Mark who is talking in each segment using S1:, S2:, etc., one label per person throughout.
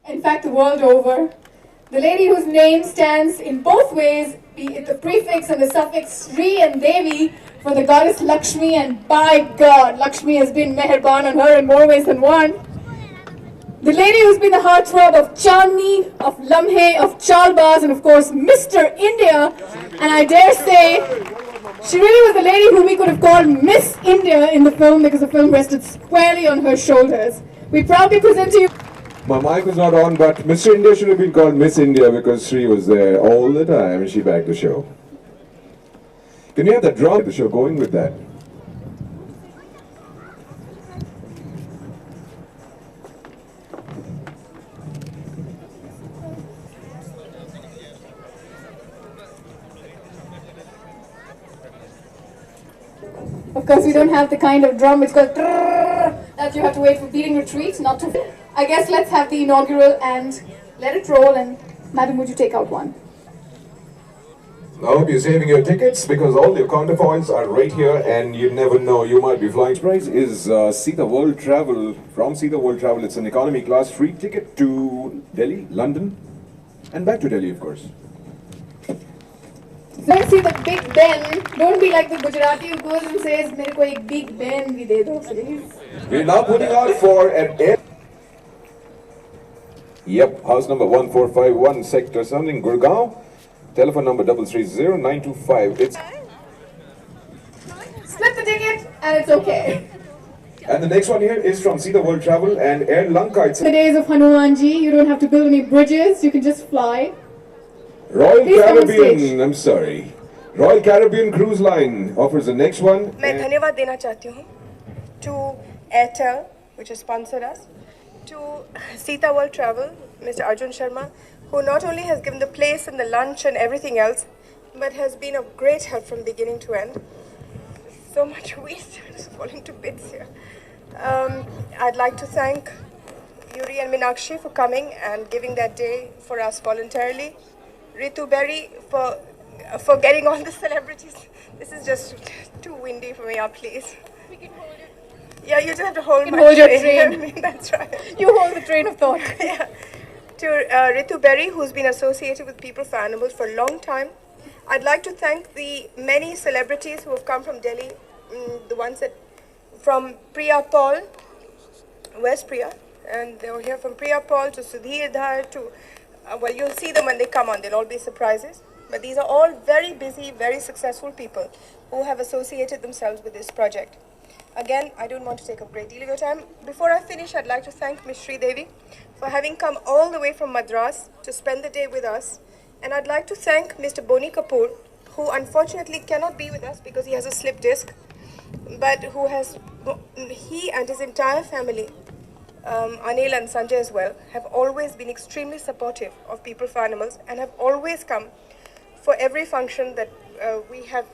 S1: in fact the world over. The lady whose name stands in both ways, be it the prefix and the suffix Sri and Devi, for the goddess Lakshmi, and by God, Lakshmi has been meherban on her in more ways than one. The lady who's been the heartthrob of Chandni, of Lamhe, of Chalbaz, and of course Mr. India. And I dare say, she really was the lady who we could have called Miss India in the film, because the film rested squarely on her shoulders. We proudly present to you...
S2: My mic was not on, but Mr. India should have been called Miss India because Sri was there all the time and she backed the show. Can you have that drum? The show going with that.
S1: Of course, we don't have the kind of drum which goes that you have to wait for beating retreat, not to... I guess let's have the inaugural and let it roll, and Madam, would you take out one?
S2: I hope you're saving your tickets because all your counterpoints are right here and you never know, you might be flying. Price is See the World Travel. From See the World Travel, it's an economy class free ticket to Delhi, London, and back to Delhi, of course.
S1: Don't see the Big Ben. Don't be like the Gujarati who goes and says, "Mere ko ek Big Ben bhi de do, please."
S2: We're now putting out for an air. Yep, house number 1451, sector something, Gurgaon. Telephone number 330-925. It's
S1: Split the ticket and it's okay.
S2: and the next one here is from See the World Travel and Air Lanka. It's
S1: The days of Hanumanji, you don't have to build any bridges, you can just fly.
S2: Royal
S1: Please come on
S2: Caribbean.
S1: stage.
S2: I'm sorry. Royal Caribbean Cruise Line offers the next one.
S3: मैं धन्यवाद देना चाहती हूँ to Airtel, which has sponsored us, to Sita World Travel, Mr. Arjun Sharma, who not only has given the place and the lunch and everything else, but has been of great help from beginning to end. So much waste, I'm just falling to bits here. I'd like to thank Yuri and Meenakshi for coming and giving that day for us voluntarily. Ritu Beri for getting all the celebrities. This is just too windy for me, please.
S1: We can hold it.
S3: Yeah, you just have to hold my
S1: hold your
S3: train. That's right.
S1: You hold the train of thought.
S3: Yeah. To Ritu Beri, who's been associated with People for Animals for a long time. I'd like to thank the many celebrities who have come from Delhi. The ones that from Priya Paul. Where's Priya? And they were here from Priya Paul to Sudhir Dhar to... well, you'll see them when they come on. They'll all be surprises. But these are all very busy, very successful people who have associated themselves with this project. Again, I don't want to take a great deal of your time. Before I finish, I'd like to thank Ms. Sridevi for having come all the way from Madras to spend the day with us. And I'd like to thank Mr. Boney Kapoor, who unfortunately cannot be with us because he has a slip disc, but who has, he and his entire family, Anil and Sanjay as well, have always been extremely supportive of People for Animals and have always come for every function that we have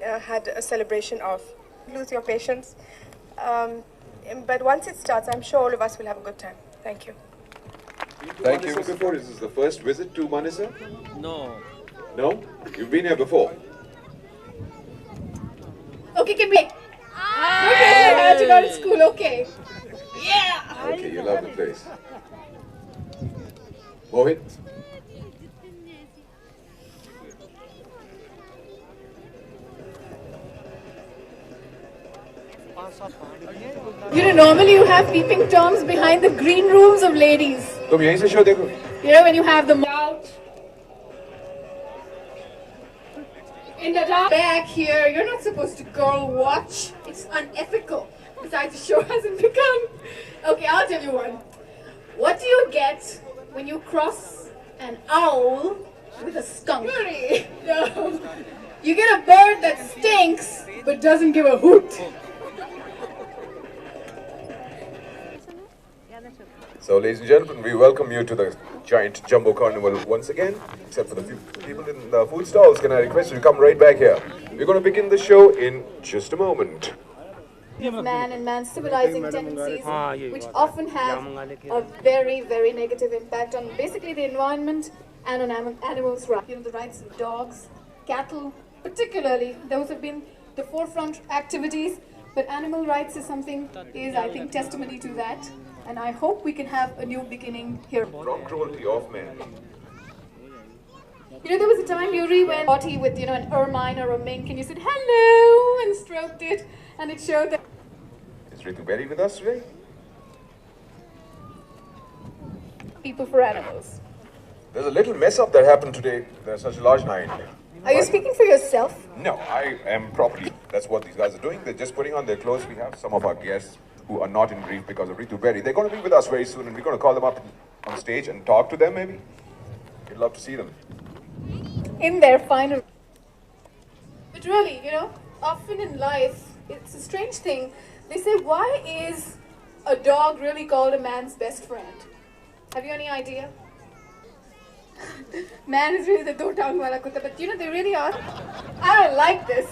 S3: had a celebration of. Lose your patience. But once it starts, I'm sure all of us will have a good time. Thank you.
S2: Thank you. Before, is this the first visit to Manesar?
S4: No.
S2: No? You've been here before?
S1: Okay, can we... Okay, you had to go to school, okay. Yeah!
S2: Okay, you love the place. Mohit?
S1: You know, normally you have peeping toms behind the green rooms of ladies.
S2: तुम यहीं से show देखो.
S1: You know, when you have them out in the dark back here, you're not supposed to go watch. It's unethical. Besides, the show hasn't begun. Okay, I'll tell you one. What do you get when you cross an owl with a skunk? No. You get a bird that stinks but doesn't give a hoot.
S2: So, ladies and gentlemen, we welcome you to the giant jumbo carnival once again, except for the few people in the food stalls. Can I request you to come right back here? We're going to begin the show in just a moment.
S1: Man and man civilizing tendencies, which often have a very, very negative impact on basically the environment and on animals' rights. You know, the rights of dogs, cattle, particularly, those have been the forefront activities. But animal rights is something, I think, testimony to that. And I hope we can have a new beginning here.
S2: From cruelty of men.
S1: You know, there was a time, Yuri, when party with, an ermine or a mink, and you said hello and stroked it, and it showed that.
S2: Is Ritu Beri with us today?
S1: People for animals.
S2: There's a little mess up that happened today. There's such a large night.
S1: Are you speaking for yourself?
S2: No, I am properly. That's what these guys are doing. They're just putting on their clothes. We have some of our guests who are not in brief because of Ritu Beri. They're going to be with us very soon, and we're going to call them up on stage and talk to them, maybe. We'd love to see them.
S1: In their final. But really, often in life, it's a strange thing. They say, why is a dog really called a man's best friend? Have you any idea? Man is really the do-tongue wala kutta, but they really are. I don't like this.